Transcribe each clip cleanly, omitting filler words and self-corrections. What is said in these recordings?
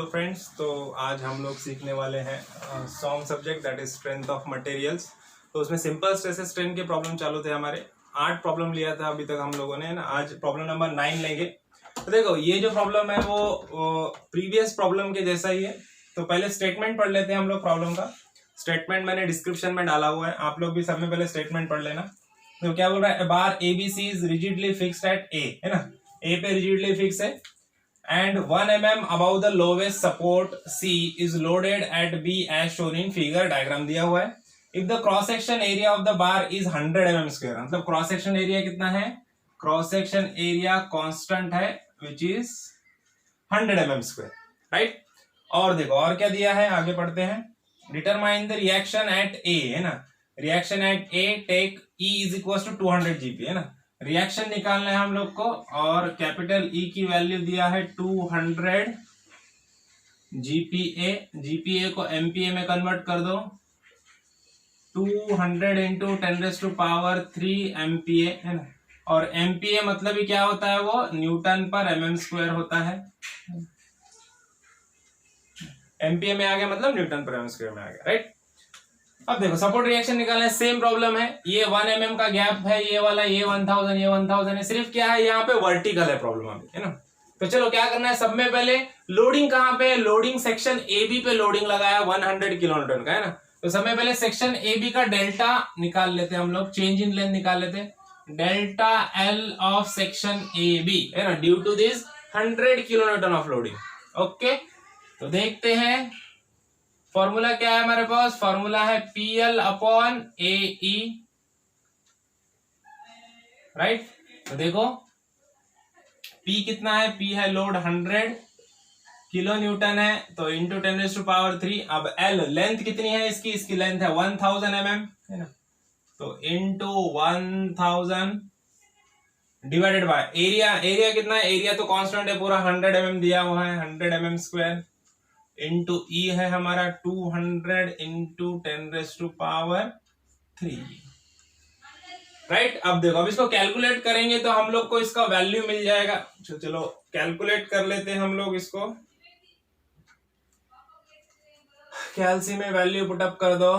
Friends, तो आज हम लोग सीखने वाले हैं song subject that is strength of materials. तो उसमें सिंपल स्ट्रेस स्ट्रेन के प्रॉब्लम चालू थे हमारे। 8 प्रॉब्लम लिया था अभी तक हम लोगों ने ना। आज प्रॉब्लम नंबर 9 लेंगे। तो देखो ये जो प्रॉब्लम है वो प्रीवियस प्रॉब्लम के जैसा ही है। तो पहले स्टेटमेंट पढ़ लेते हैं हम लोग प्रॉब्लम का। स्टेटमेंट मैंने डिस्क्रिप्शन में डाला हुआ है, आप लोग भी सब में पहले स्टेटमेंट पढ़ लेना। तो क्या बोल रहा है, बार ABC is rigidly fixed at A, है ना। A पे रिजिडली फिक्स है and 1 mm above the lowest support C is loaded at B as shown in figure diagram दिया हुआ है। If the cross section area of the bar is 100 mm square, मतलब cross section area कितना है, cross section area constant है which is 100 mm square, right। और देखो और क्या दिया है, आगे पढ़ते हैं। Determine the reaction at A, है ना। reaction at A take E is equals to 200 GP, है ना। रिएक्शन निकालना है हम लोग को और कैपिटल ई की वैल्यू दिया है 200 GPa। GPa को MPa में कन्वर्ट कर दो। 200 इंटू 10⁻³ MPa, है ना। और MPa मतलब ही क्या होता है, वो न्यूटन पर mm स्क्वायर होता है। MPa में आ गया मतलब न्यूटन पर mm स्क्वायर में आ गया, राइट। अब देखो सपोर्ट रिएक्शन निकालना है, सेम प्रॉब्लम है। ये 1 mm का गैप है, ये वाला ये 1000 है। सिर्फ क्या है, यहाँ पे वर्टिकल है प्रॉब्लम अभी, है ना। तो चलो क्या करना है, सब में पहले लोडिंग कहाँ पे, लोडिंग सेक्शन AB पे लोडिंग लगाया 100 किलोन्यूटन का, है ना। तो सब में पहले सेक्शन AB का डेल्टा निकाल लेते हैं हम लोग, चेंज इन लेंथ निकाल लेते हैं। Delta L of section AB, है ना, due to this 100 kilonewton of loading. Okay, तो देखते हैं फॉर्मूला क्या है हमारे पास। फॉर्मूला है PL अपॉन AE, राइट। तो देखो P कितना है, P है लोड 100 किलो न्यूटन है, तो इंटू 10⁻³। अब L लेंथ कितनी है इसकी, इसकी लेंथ है 1000 mm, है ना। तो into 1000 divided by area. Area कितना है, एरिया तो कांस्टेंट है पूरा 100 mm दिया हुआ है, 100 mm स्क्वायर इंटू E है हमारा 200 इंटू 10⁻³ राइट। अब देखो, अब इसको कैलकुलेट करेंगे तो हम लोग को इसका वैल्यू मिल जाएगा। चलो कैलकुलेट कर लेते हैं हम लोग इसको। कैलसी में वैल्यू पुटअप कर दो।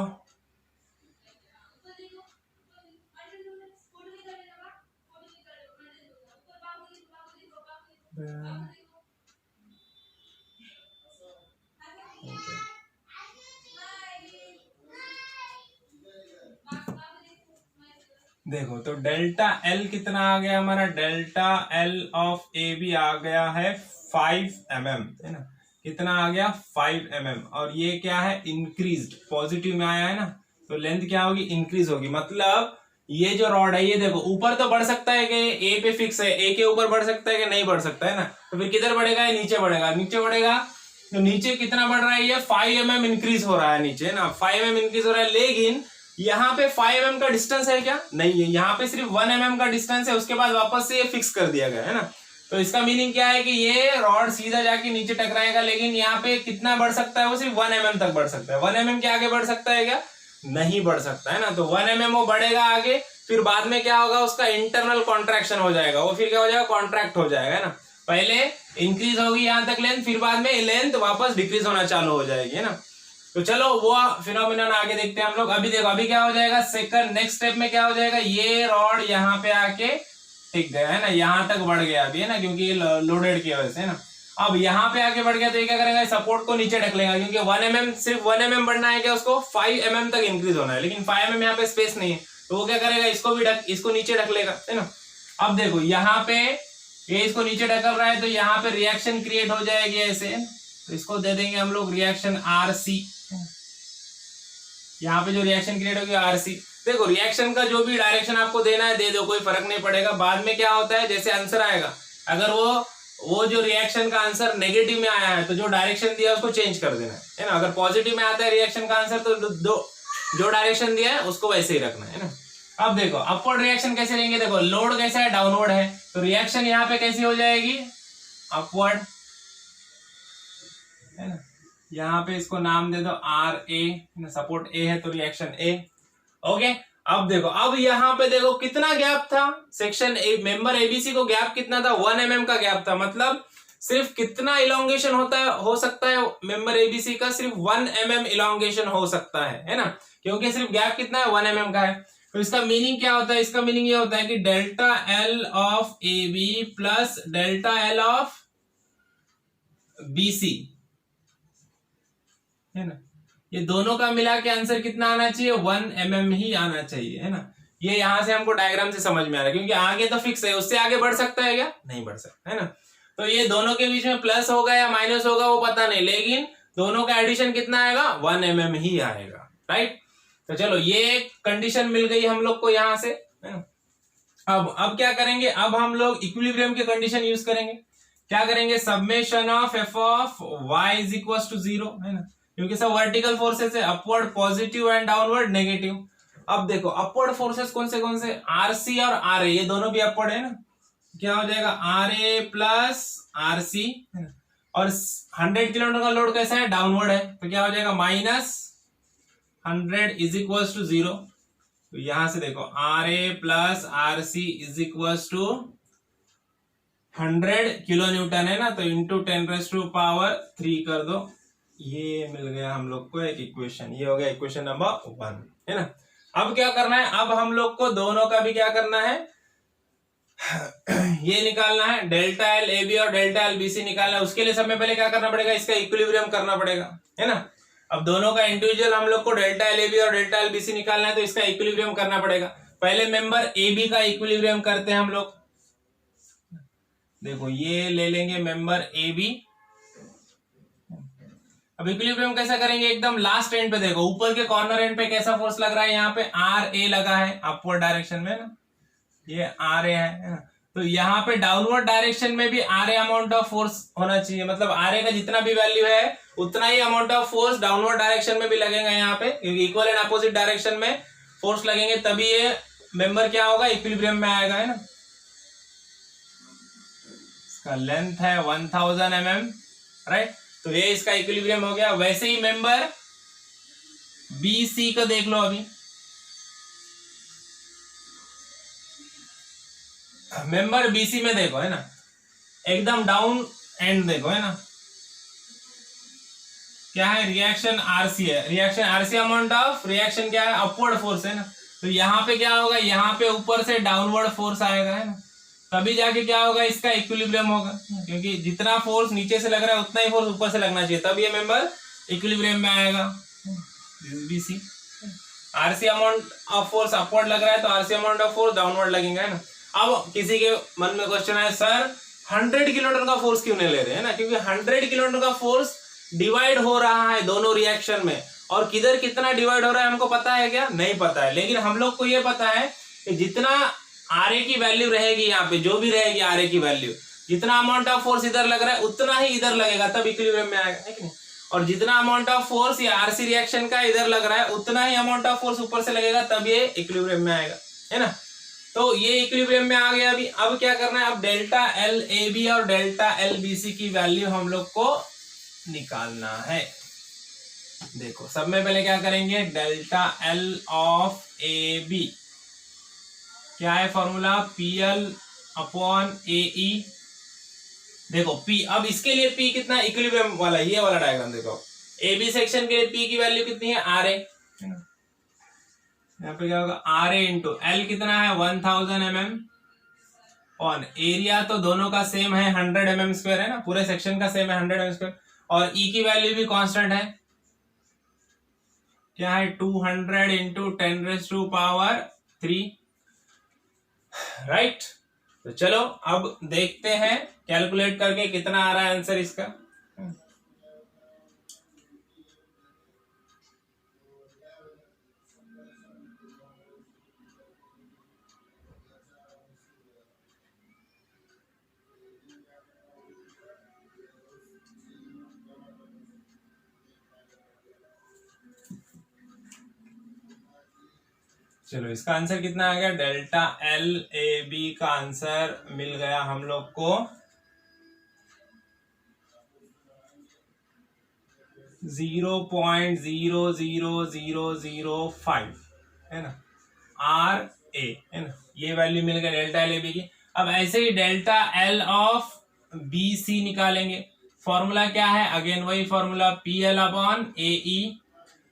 देखो तो डेल्टा L कितना आ गया हमारा, डेल्टा L ऑफ AB आ गया है 5 mm, है ना। कितना आ गया, 5 mm। और ये क्या है, इंक्रीज्ड, पॉजिटिव में आया है ना, तो लेंथ क्या होगी, इंक्रीज होगी। मतलब ये जो रॉड है, ये देखो ऊपर तो बढ़ सकता है कि A पे फिक्स है, A के ऊपर बढ़ सकता है कि नहीं बढ़ सकता है ना। तो फिर किधर बढ़ेगा, ये नीचे बढ़ेगा। नीचे बढ़ेगा तो नीचे कितना बढ़ रहा है, ये 5 mm इंक्रीज हो रहा है नीचे ना, 5 mm इंक्रीज हो रहा है। लेकिन यहाँ पे 5 mm का डिस्टेंस है क्या, नहीं है। यहाँ पे सिर्फ 1 mm का डिस्टेंस है, उसके बाद वापस से ये फिक्स कर दिया गया है ना। तो इसका मीनिंग क्या है कि ये रॉड सीधा जाके नीचे टकराएगा, लेकिन यहाँ पे कितना बढ़ सकता है, वो सिर्फ 1 mm तक बढ़ सकता है। 1 mm के आगे बढ़ सकता है क्या, नहीं बढ़ सकता है ना। तो 1 mm वो बढ़ेगा आगे, फिर बाद में क्या होगा, उसका इंटरनल कॉन्ट्रैक्शन हो जाएगा, वो फिर क्या हो जाएगा, कॉन्ट्रैक्ट हो जाएगा, है ना। पहले इंक्रीज होगी यहाँ तक लेंथ, फिर बाद में लेंथ वापस डिक्रीज होना चालू हो जाएगी, है ना। तो चलो वो फिनोमिनन आगे देखते हैं हम लोग। अभी देखो, अभी क्या हो जाएगा, सेकंड नेक्स्ट स्टेप में क्या हो जाएगा, ये रॉड यहाँ पे आके टिक गया, है ना, यहाँ तक बढ़ गया अभी, है ना, क्योंकि ये लोडेड की वजह से, है ना। अब यहाँ पे आके बढ़ गया तो ये क्या करेगा, सपोर्ट को नीचे ढकलेगा, क्योंकि 1 mm सिर्फ 1 mm बढ़ना है क्या, उसको 5 mm तक इंक्रीज होना है, लेकिन 5 mm यहाँ पे स्पेस नहीं है, तो वो क्या करेगा, इसको भी इसको नीचे ढकलेगा, है ना। अब देखो यहाँ पे ये इसको नीचे ढकल रहा है, तो यहाँ पे रिएक्शन क्रिएट हो जाएगी ऐसे, तो इसको दे देंगे हम लोग रिएक्शन RC। यहाँ पे जो रिएक्शन क्रिएट होगी RC। देखो रिएक्शन का जो भी डायरेक्शन आपको देना है दे दो, कोई फर्क नहीं पड़ेगा। बाद में क्या होता है, जैसे आंसर आएगा, अगर वो जो रिएक्शन का आंसर नेगेटिव में आया है तो जो डायरेक्शन दिया है उसको चेंज कर देना है ना। अगर पॉजिटिव में आता है रिएक्शन का आंसर तो जो डायरेक्शन दिया है उसको वैसे ही रखना है ना। अब देखो अपवर्ड रिएक्शन कैसे लेंगे, देखो लोड कैसा है, डाउनवर्ड है, तो रिएक्शन यहाँ पे कैसी हो जाएगी, अपवर्ड, है ना। यहाँ पे इसको नाम दे दो RA, सपोर्ट A है तो रिएक्शन A। ओके, अब देखो, अब यहाँ पे देखो कितना गैप था, सेक्शन मेंबर ABC को गैप कितना था, 1 mm का गैप था। मतलब सिर्फ कितना इलोंगेशन होता है, हो सकता है मेंबर एबीसी का, सिर्फ 1 mm इलोंगेशन हो सकता है ना, क्योंकि सिर्फ गैप कितना है 1 mm का है। तो इसका मीनिंग क्या होता है, इसका मीनिंग ये होता है कि delta L of A B plus delta L of BC, है ना, ये दोनों का मिला के आंसर कितना आना चाहिए, 1 mm ही आना चाहिए, है ना। ये यहां से हमको डायग्राम से समझ में आ रहा है, क्योंकि आगे तो फिक्स है, उससे आगे बढ़ सकता है क्या, नहीं बढ़ सकता, है ना। तो ये दोनों के बीच में प्लस होगा या माइनस होगा वो पता नहीं, लेकिन दोनों का एडिशन कितना आएगा, 1 mm ही आएगा, राइट। तो चलो ये कंडीशन मिल गई हम लोग को यहां से, है ना। अब क्या करेंगे, अब हम लोग इक्विलिब्रियम की कंडीशन यूज करेंगे। क्या करेंगे, summation of F of Y is equal to 0, है ना, क्योंकि सब वर्टिकल फोर्सेस है, upward positive and downward negative. अब देखो अपवर्ड फोर्सेस कौन से, आरसी और आर ए, ये दोनों भी अपवर्ड है ना, क्या हो जाएगा R A plus R C, और 100 किलोमीटर का लोड कैसा है, डाउनवर्ड है, तो क्या हो जाएगा माइनस 100 इज इक्वल टू 0। तो यहां से देखो R A plus R C is equal to 100 kilo newton है ना, तो इंटू 10⁻³ कर दो, ये मिल गया हम लोग को एक इक्वेशन, ये हो गया इक्वेशन नंबर 1, है ना। अब क्या करना है, अब हम लोग को दोनों का भी क्या करना है, ये निकालना है, डेल्टा एल ए बी और डेल्टा एल बी सी निकालना है। उसके लिए सबसे पहले क्या करना पड़ेगा, इसका इक्विलिब्रियम करना पड़ेगा, है ना। अब दोनों का इंडिविजुअल हम लोग को डेल्टा एल ए बी और डेल्टा एल बी सी निकालना है, तो इसका इक्विलिब्रियम करना पड़ेगा। पहले मेंबर ए बी का इक्विलिब्रियम करते हैं हम लोग। देखो ये ले लेंगे मेंबर ए बी। अब इक्विलिब्रियम कैसा करेंगे, एकदम लास्ट एंड पे देखो, ऊपर के कॉर्नर एंड पे कैसा फोर्स लग रहा है, यहाँ पे आर ए लगा है अपवर्ड डायरेक्शन में ना, ये आर ए है ना, तो यहाँ पे डाउनवर्ड डायरेक्शन में भी R A amount of force होना चाहिए, मतलब आर ए का जितना भी वैल्यू है उतना ही amount of force downward direction में भी लगेगा यहाँ पे, क्योंकि इक्वल एंड अपोजिट डायरेक्शन में फोर्स लगेंगे, तभी ये मेंबर क्या होगा, इक्विलिब्रियम में आएगा, है ना। इसका लेंथ है 1000 mm, राइट, तो ये इसका इक्विलिब्रियम हो गया। वैसे ही मेंबर बी सी को देख लो, अभी मेंबर बीसी में देखो, है ना, एकदम डाउन एंड देखो, है ना, क्या है, रिएक्शन आरसी है, reaction RC amount of reaction क्या है, अपवर्ड फोर्स है ना, तो यहाँ पे क्या होगा, यहाँ पे ऊपर से डाउनवर्ड फोर्स आएगा, है ना, तभी जाके क्या होगा, इसका इक्विलिब्रियम होगा, क्योंकि जितना फोर्स नीचे से लग रहा है उतना ही फोर्स ऊपर से लगना चाहिए, तब ये मेंबर इक्विलिब्रियम में आएगा। BC RC amount of force upward लग रहा है, तो RC amount of force downward लगेगा, है ना। अब किसी के मन में क्वेश्चन है, सर 100 किलोमीटर का फोर्स क्यों नहीं ले रहे, है ना, क्योंकि 100 किलोमीटर का फोर्स डिवाइड हो रहा है दोनों रिएक्शन में, और किधर कितना डिवाइड हो रहा है हमको पता है क्या, नहीं पता है, लेकिन हम लोग को ये पता है कि जितना आर ए की वैल्यू रहेगी, यहाँ पे जो भी रहेगी आर ए की वैल्यू, जितना अमाउंट ऑफ फोर्स इधर लग रहा है उतना ही इधर लगेगा, तब इक्विलिब्रियम में आएगा, है कि नहीं। और जितना अमाउंट ऑफ फोर्स या आरसी रिएक्शन का इधर लग रहा है उतना ही अमाउंट ऑफ फोर्स ऊपर से लगेगा, तब ये इक्विलिब्रियम में आएगा, है ना। तो ये इक्विलिब्रियम में आ गया। अभी अब क्या करना है, अब डेल्टा एल ए बी और डेल्टा एल बी सी की वैल्यू हम लोग को निकालना है। देखो सब में पहले क्या करेंगे, delta L of A B क्या है formula, P L upon A E. देखो P, अब इसके लिए P कितना, इक्विलिब्रियम वाला ये वाला डायग्राम देखो, ए बी सेक्शन के लिए P की वैल्यू कितनी है, आर ए, यहाँ पे क्या होगा, आर ए इंटू एल कितना है 1000 mm ऑन एरिया, तो दोनों का सेम है 100 mm² है ना, पूरे सेक्शन का सेम है 100 mm², और E की वैल्यू भी कांस्टेंट है, क्या है 200 इंटू 10⁻³ राइट। तो चलो अब देखते हैं कैलकुलेट करके कितना आ रहा है आंसर इसका। चलो इसका आंसर कितना आ गया, डेल्टा एल ए बी का आंसर मिल गया हम लोग को 0.00005 है ना, आर ए है ना, ये वैल्यू मिल गया डेल्टा एल ए बी की। अब ऐसे ही delta L of B C निकालेंगे। फॉर्मूला क्या है, अगेन वही फॉर्मूला PL अपॉन AE।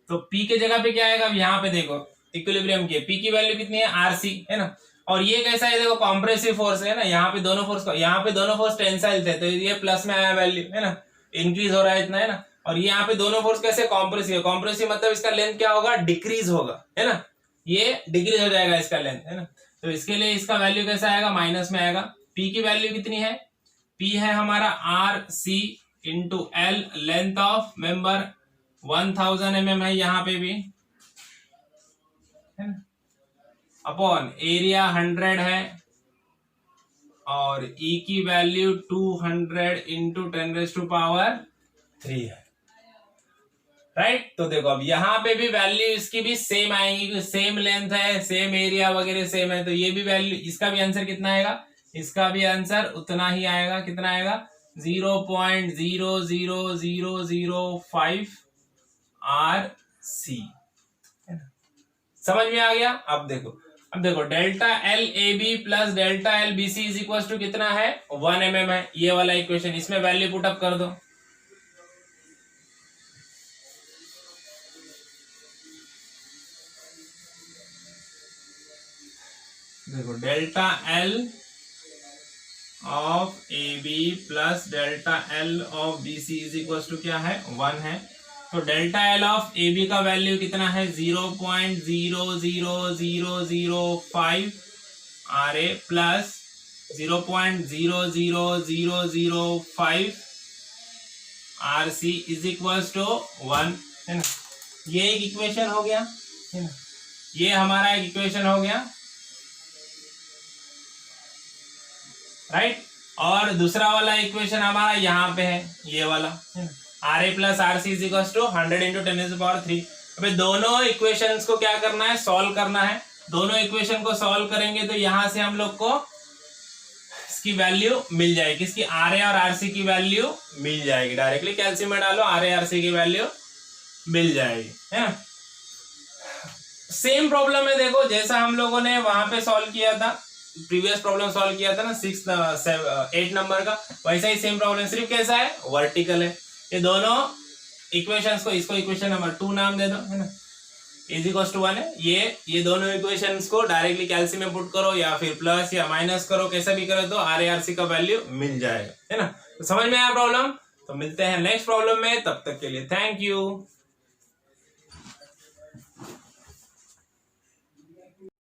तो P के जगह पे क्या आएगा, अब यहाँ पे देखो इक्विलिब्रियम की P की वैल्यू कितनी है, RC है ना। और ये कैसा है, देखो कॉम्प्रेसिव फोर्स है ना, यहाँ पे दोनों फोर्स टेंसाइल थे, तो ये प्लस में आया वैल्यू है ना, इंक्रीज हो रहा है इतना है ना। और ये यहाँ पे दोनों फोर्स कैसे, कॉम्प्रेसिव मतलब इसका लेंथ क्या होगा, डिक्रीज होगा है ना, ये डिक्रीज हो जाएगा इसका लेंथ है ना। तो इसके लिए इसका वैल्यू कैसा आएगा, माइनस में आएगा। P की वैल्यू कितनी है, P है हमारा RC into L, length of member 1000 mm है यहाँ पे भी है ना, अपॉन एरिया 100 है, और E की वैल्यू 200 इंटू 10⁻³ है, राइट। तो देखो अब यहाँ पे भी वैल्यू इसकी भी सेम आएगी, सेम लेंथ है, सेम एरिया वगैरह सेम है, तो ये भी वैल्यू, इसका भी आंसर कितना आएगा, इसका भी आंसर उतना ही आएगा, कितना आएगा 0.00005 RC। समझ में आ गया। अब देखो delta L A B plus delta L B C is equal to कितना है, 1 mm है ये वाला इक्वेशन, इसमें वैल्यू पुट अप कर दो। देखो delta L of A B plus delta L of B C is equal to क्या है, 1 है। तो delta L of A B का वैल्यू कितना है, 0.00005 RA plus 0.00005 RC is equal to 1 है ना। ये एक इक्वेशन हो गया है ना, ये हमारा एक इक्वेशन हो गया, राइट। और दूसरा वाला इक्वेशन हमारा यहाँ पे है, ये वाला है ना, RA plus RC is equal to 100 into 10⁻³। अबे दोनों इक्वेशंस को क्या करना है, सॉल्व करना है। दोनों इक्वेशन को सॉल्व करेंगे तो यहां से हम लोग को इसकी वैल्यू मिल जाएगी, इसकी RA और RC की वैल्यू मिल जाएगी, डायरेक्टली कैल्शियम में डालो RA RC की वैल्यू मिल जाएगी है ना। सेम प्रॉब्लम है, देखो जैसा हम लोगों ने वहां पे सॉल्व किया था, प्रीवियस प्रॉब्लम सॉल्व किया था ना 8 नंबर का, वैसा ही सेम प्रॉब्लम, सिर्फ कैसा है, वर्टिकल है। ये दोनों इक्वेशंस को, इसको इक्वेशन नंबर 2 नाम दे दो है ना, इज इक्वल टू 1 है। ये दोनों इक्वेशंस को डायरेक्टली कैल्शियम में पुट करो या फिर प्लस या माइनस करो, कैसा भी करो तो RA RC का वैल्यू मिल जाएगा है ना। तो समझ में आया प्रॉब्लम। तो मिलते हैं नेक्स्ट प्रॉब्लम में, तब तक के लिए थैंक यू।